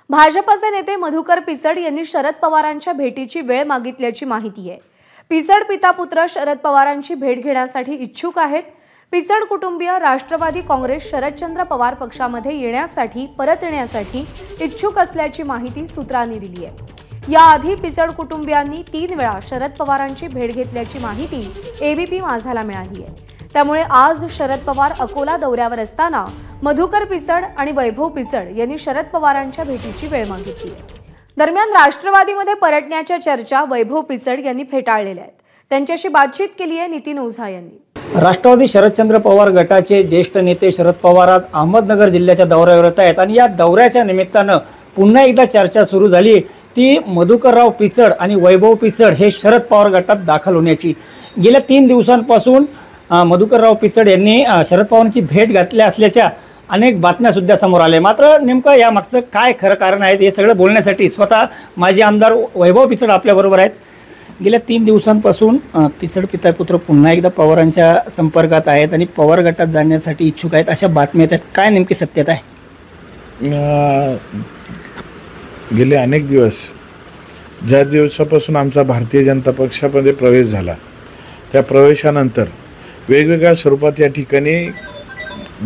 भाजपचे नेते मधुकर पिचड यांनी शरद पवारांच्या भेटीची वेळ मागितल्याची माहिती आहे। पिचड पिता पुत्र शरद पवारांची भेट घेण्यासाठी इच्छुक आहेत। पिचड कुटुंबीय राष्ट्रवादी काँग्रेस शरदचंद्र पवार पक्षामध्ये येण्यासाठी परत येण्यासाठी इच्छुक असल्याची माहिती सूत्रांनी दिली आहे। याआधी पिचड कुटुंबियांनी 3 वेळा शरद पवारांची भेट घेतल्याची माहिती एबीपी माझाला मिळाली आहे। त्यामुळे आज शरद पवार अकोला दौऱ्यावर असताना मधुकर पिचड आणि वैभव पिचड यांनी शरद पवारांच्या भेटीची वेळ मागितली आहे। दरम्यान राष्ट्रवादीमध्ये परतण्याच्या चर्चा वैभव पिचड यांनी फेटाळलेल्या आहेत। त्यांच्याशी बातचीत केली आहे नितीन ओझा यांनी। राष्ट्रवादी शरदचंद्र पवार गटाचे ज्येष्ठ नेते शरद पवार आज अहमदनगर जिल्ह्याच्या दौऱ्यावर येत आहेत आणि या दौऱ्याच्या निमित्तानं पुन्हा एकदा चर्चा सुरू झाली ती मधुकरराव पिचड आणि वैभव पिचड हे शरद पवार गटात दाखल होण्याची। गेल्या 3 दिवसांपासून मधुकरराव पिचड यांनी शरद पवारांची भेट घातली असल्याच्या अनेक बातम्या सुद्धा समोर आल्या। मात्र नेमकं या मागचं काय खरं कारण आहे हे सगळं बोलण्यासाठी स्वतः माजी आमदार वैभव पिचड आपल्याबरोबर आहेत। गेल्या 3 दिवसांपासून पिचड पिता पुत्र पुन्हा एकदा पवारांच्या संपर्कात आहेत आणि पवार गटात जाण्यासाठी इच्छुक आहेत अशा बातम्या आहेत। काय नेमकी सत्यता आहे? गेले अनेक दिवस ज्या दिवसापासून आमचा भारतीय जनता पक्षामध्ये प्रवेश झाला त्या प्रवेशानंतर वेगवेगळ्या स्वरूपात या ठिकाणी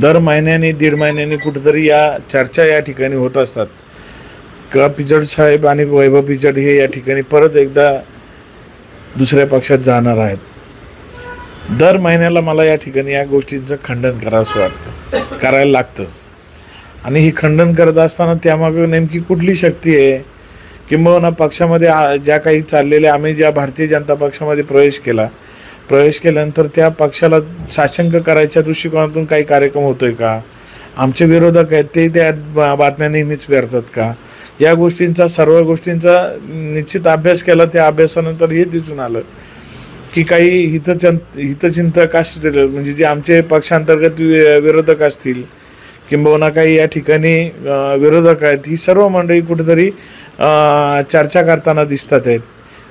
दर महिन्याने 1.5 महिन्याने कुठेतरी या चर्चा या ठिकाणी होत असतात का पिचड साहेब आणि वैभव पिचड हे या ठिकाणी परत एकदा दुसऱ्या पक्षात जाणार आहेत। दर महिन्याला मला या ठिकाणी या गोष्टींचं खंडन करावंसं वाटतं, करायला लागतं। आणि हे खंडन करत असताना त्यामागे नेमकी कुठली शक्ती आहे किंबहुना पक्षामध्ये ज्या काही चाललेल्या आम्ही ज्या भारतीय जनता पक्षामध्ये प्रवेश केल्यानंतर त्या पक्षाला साशंक करायच्या दृष्टिकोनातून काही कार्यक्रम होतोय का, आमचे विरोधक आहेत ते त्या बातम्या नेहमीच व्यर्थतात का, या गोष्टींचा सर्व गोष्टींचा निश्चित अभ्यास केला। त्या अभ्यासानंतर हे दिसून आलं की काही हितचिंतक असतील म्हणजे जे आमचे पक्षांतर्गत विरोधक असतील किंबहुना काही या ठिकाणी विरोधक आहेत, ही सर्व मंडळी कुठेतरी चर्चा करताना दिसतात आहेत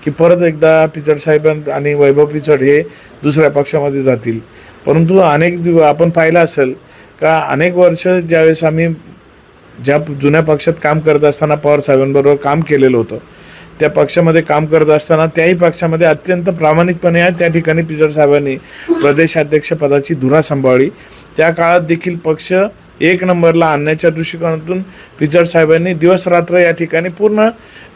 की परत एकदा पिचड साहेब आणि वैभव पिचड हे दुसऱ्या पक्षामध्ये जातील। परंतु आपण पाहिलं असेल का अनेक वर्ष ज्यावेळेस आम्ही ज्या जुन्या पक्षात काम करत असताना पवार साहेबांबरोबर काम केलेलं होतं त्या पक्षामध्ये काम करत असताना त्याही पक्षामध्ये अत्यंत प्रामाणिकपणे त्या ठिकाणी पिचड साहेबांनी प्रदेशाध्यक्षपदाची धुरा सांभाळली। त्या काळात देखील पक्ष 1 नंबरला आणण्याच्या दृष्टिकोनातून पिचड साहेबांनी दिवस रात्र या ठिकाणी पूर्ण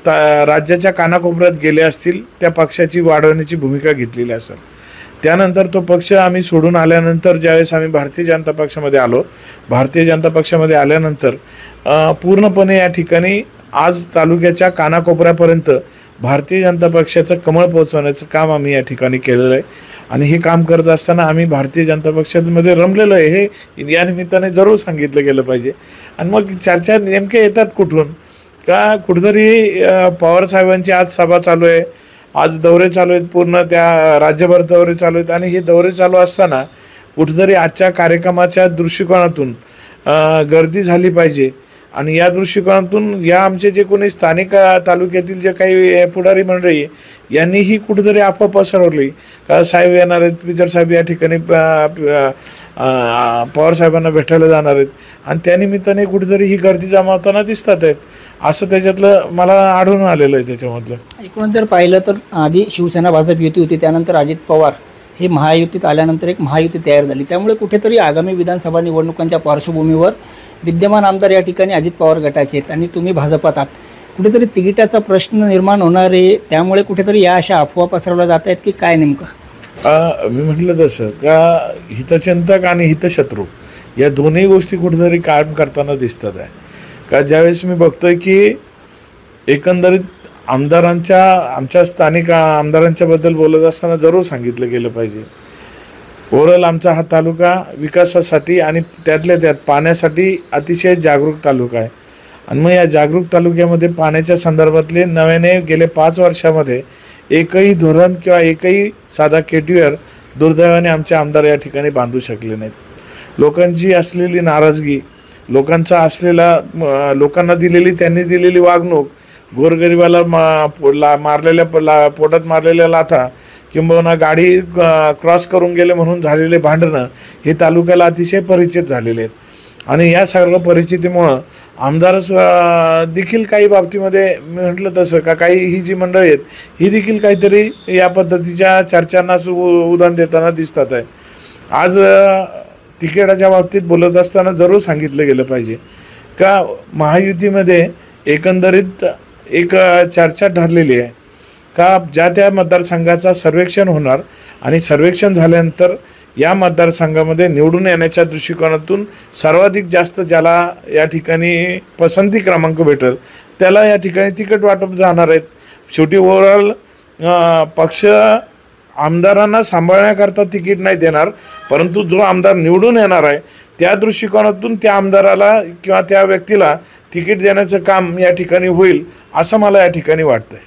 राज्याच्या कानाकोपऱ्यात गेले असतील त्या पक्षाची वाढवण्याची भूमिका घेतलेली असेल। त्यानंतर तो पक्ष आम्ही सोडून आल्यानंतर ज्यावेळेस आम्ही भारतीय जनता पक्षामध्ये आलो, भारतीय जनता पक्षामध्ये आल्यानंतर पूर्णपणे या ठिकाणी आज तालुक्याच्या कानाकोपऱ्यापर्यंत भारतीय जनता पक्षाचं कमळ पोहोचवण्याचं काम आम्ही या ठिकाणी केलेलं आहे। आणि हे काम करत असताना आम्ही भारतीय जनता पक्षामध्ये रमलेलो आहे हे या निमित्ताने जरूर सांगितलं गेलं पाहिजे। आणि मग चर्चा नेमक्या येतात कुठून का कुठेतरी पवार साहेबांची आज सभा चालू आहे, आज दौरे चालू आहेत, पूर्ण त्या राज्यभर दौरे चालू आहेत आणि हे दौरे चालू असताना कुठेतरी आजच्या कार्यक्रमाच्या दृष्टिकोनातून गर्दी झाली पाहिजे। आणि या दृष्टिकोनातून या आमचे जे कोणी स्थानिक तालुक्यातील जे काही पुढारी मंडळी यांनीही कुठेतरी अफवा पसरवली का साहेब येणार आहेत, पिचड साहेब या ठिकाणी पवार साहेबांना भेटायला जाणार आहेत आणि त्यानिमित्ताने कुठेतरी ही गर्दी जमावताना दिसतात आहेत असं त्याच्यातलं मला आढळून आलेलं आहे। त्याच्यामधलं एकूण जर पाहिलं तर आधी शिवसेना भाजप युती होती, त्यानंतर अजित पवार हे महायुतीत आल्यानंतर एक महायुती तयार झाली। त्यामुळे कुठेतरी आगामी विधानसभा निवडणुकांच्या पार्श्वभूमीवर विद्यमान आमदार या ठिकाणी अजित पवार गटाचे आहेत आणि तुम्ही भाजपात आहात, कुठेतरी तिकिटाचा प्रश्न निर्माण होणार आहे। त्यामुळे कुठेतरी या अशा अफवा पसरवल्या जात आहेत की काय नेमकं? मी म्हटलं तसं का हितचिंतक आणि हितशत्रू या दोन्ही गोष्टी कुठेतरी कायम करताना दिसतात आहे का ज्यावेळेस मी बघतोय की एकंदरीत आमच्या स्थानिक आमदारांच्या बद्दल बोलत असताना जरूर सांगितलं गेलं पाहिजे। ओव्हरऑल आमचा हा तालुका विकासासाठी आणि त्यातल्या त्यात पाण्यासाठी अतिशय जागरूक तालुका आहे। आणि मग या जागरूक तालुक्यामध्ये पाण्याच्या संदर्भातले नव्याने गेले 5 वर्षामध्ये एकही धोरण किंवा एकही साधा केटीवर दुर्दैवाने आमचे आमदार या ठिकाणी बांधू शकले नाहीत। लोकांची असलेली नाराजगी, लोकांचा असलेला लोकांना त्यांनी दिलेली वागणूक, गोरगरिबाला पोटात मारलेल्या लाथा किंबहुना गाडी क्रॉस करून गेले म्हणून झालेले भांडणं हे तालुक्याला अतिशय परिचित झालेले आहेत। आणि या सर्व परिस्थितीमुळं आमदार देखील काही बाबतीमध्ये मी म्हटलं तसं का काही ही जी मंडळी आहेत ही देखील काहीतरी या पद्धतीच्या चर्चांना उदाहरण देताना दिसतात आहे. आज तिकिटाच्या बाबतीत बोलत असताना जरूर सांगितलं गेलं पाहिजे का महायुतीमध्ये एकंदरीत एक चर्चा ठरलेली आहे का ज्या त्या मतदारसंघाचा सर्वेक्षण होणार आणि सर्वेक्षण झाल्यानंतर या मतदारसंघामध्ये निवडून येण्याच्या दृष्टिकोनातून सर्वाधिक जास्त ज्याला या ठिकाणी पसंती क्रमांक भेटेल त्याला या ठिकाणी तिकीट वाटप जाणार आहेत. शेवटी ओव्हरऑल पक्ष आमदारांना सांभाळण्याकरता तिकीट नाही देणार, परंतु जो आमदार निवडून येणार आहे त्या दृष्टिकोनातून त्या आमदाराला किंवा त्या व्यक्तीला तिकीट देण्याचं काम या ठिकाणी होईल असं मला या ठिकाणी वाटतंय.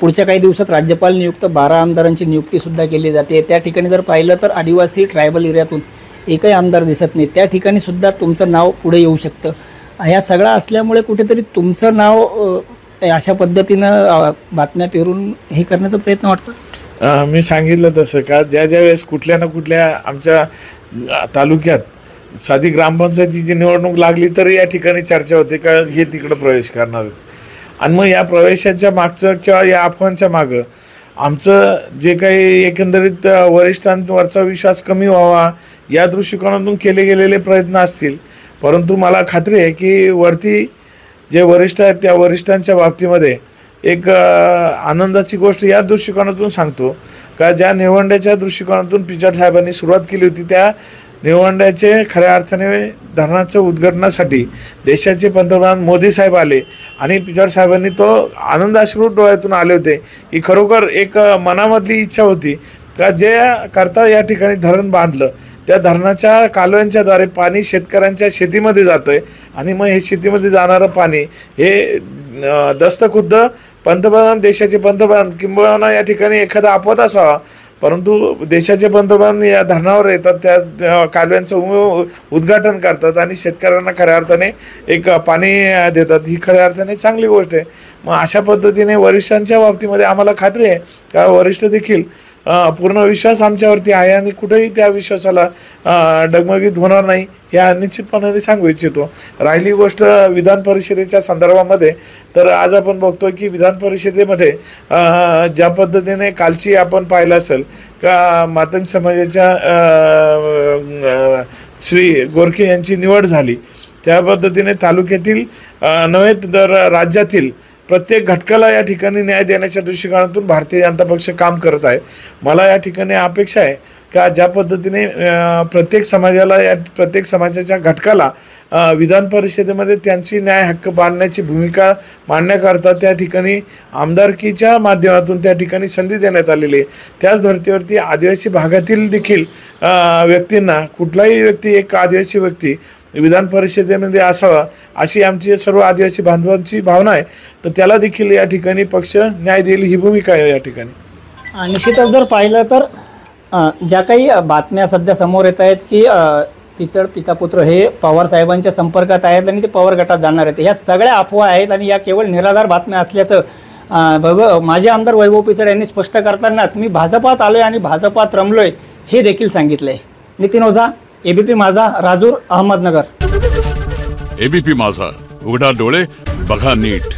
पुढच्या काही दिवसात राज्यपाल नियुक्त 12 आमदारांची नियुक्तीसुद्धा केली जाते. त्या ठिकाणी जर पाहिलं तर आदिवासी ट्रायबल एरियातून एकही आमदार दिसत नाही. त्या ठिकाणी सुद्धा तुमचं नाव पुढे येऊ शकतं. ह्या सगळा असल्यामुळे कुठेतरी तुमचं नाव अशा पद्धतीनं बातम्या पेरून हे करण्याचा प्रयत्न वाटतो. मी सांगितलं तसं का ज्या वेळेस कुठल्या ना कुठल्या आमच्या तालुक्यात साधी ग्रामपंचायतीची निवडणूक लागली तर या ठिकाणी चर्चा होते का हे तिकडं प्रवेश करणार आहेत. आणि मग या प्रवेशाच्या मागचं किंवा या अफवांच्या मागं आमचं जे काही एकंदरीत वरिष्ठांवरचा विश्वास कमी व्हावा या दृष्टिकोनातून केले गेलेले प्रयत्न असतील. परंतु मला खात्री आहे की वरती जे वरिष्ठ आहेत त्या वरिष्ठांच्या बाबतीमध्ये एक आनंदाची गोष्ट या दृष्टिकोनातून सांगतो का ज्या निवडण्याच्या दृष्टिकोनातून पिचड साहेबांनी सुरुवात केली होती त्या निवडण्याचे खऱ्या अर्थाने धरणाचं उद्घाटनासाठी देशाचे पंतप्रधान मोदी साहेब आले आणि पिचड साहेबांनी तो आनंदाश्रू डोळ्यातून आले होते की खरोखर एक मनामधली इच्छा होती का जे करता या ठिकाणी धरण बांधलं त्या धरणाच्या कालव्यांच्याद्वारे पाणी शेतकऱ्यांच्या शेतीमध्ये जातं आहे आणि मग हे शेतीमध्ये जाणारं पाणी हे दस्तखुद्द पंतप्रधान देशाचे पंतप्रधान किंबहुना या ठिकाणी एखादा अपवाद असावा परंतु देशाचे पंतप्रधान या धरणावर येतात त्या कालव्यांचं उद्घाटन करतात आणि शेतकऱ्यांना खऱ्या अर्थाने एक पाणी देतात. ही खऱ्या अर्थाने चांगली गोष्ट आहे. मग अशा पद्धतीने वरिष्ठांच्या बाबतीमध्ये आम्हाला खात्री आहे का वरिष्ठ देखील पूर्ण विश्वास आमच्यावरती आहे आणि कुठेही त्या विश्वासाला डगमगीत होणार नाही या निश्चितपणाने सांगू इच्छितो. राहिली गोष्ट विधान परिषदेच्या संदर्भामध्ये तर आज आपण बघतो की विधान परिषदेमध्ये ज्या पद्धतीने कालची आपण पाहिलं असेल का मातंग समाजाच्या श्री गोरखे यांची निवड झाली त्या पद्धतीने तालुक्यातील नव्हे तर राज्यातील प्रत्येक घटकाला या ठिकाणी न्याय देण्याच्या दृष्टिकोनातून भारतीय जनता पक्ष काम करत आहे. मला या ठिकाणी अपेक्षा आहे का ज्या पद्धतीने प्रत्येक समाजाच्या घटकाला विधान परिषदेमध्ये त्यांची न्याय हक्क बांधण्याची भूमिका मांडण्याकरता त्या ठिकाणी आमदारकीच्या माध्यमातून त्या ठिकाणी संधी देण्यात आलेली आहे. त्याच धर्तीवरती आदिवासी भागातील देखील व्यक्तींना कुठलाही व्यक्ती एक आदिवासी व्यक्ती विधान परिषदेमध्ये असावा अशी आमची सर्व आदिवासी बांधवांची भावना आहे. तर त्याला देखील या ठिकाणी पक्ष न्याय देईल ही भूमिका आहे या ठिकाणी. निश्चितच जर पाहिलं तर ज्या काही बातम्या सध्या समोर येत आहेत की पिचड पितापुत्र हे पवार साहेबांच्या संपर्कात आहेत आणि ते पवार गटात जाणार आहेत, ह्या सगळ्या अफवा आहेत आणि या केवळ निराधार बातम्या असल्याचं माजी आमदार वैभव पिचड यांनी स्पष्ट करतानाच मी भाजपात आलोय आणि भाजपात रमलोय हे देखील सांगितलंय. नितीन ओझा, एबीपी माझा, राजूर, अहमदनगर. एबीपी माझा, उघडा डोळे बघा नीट.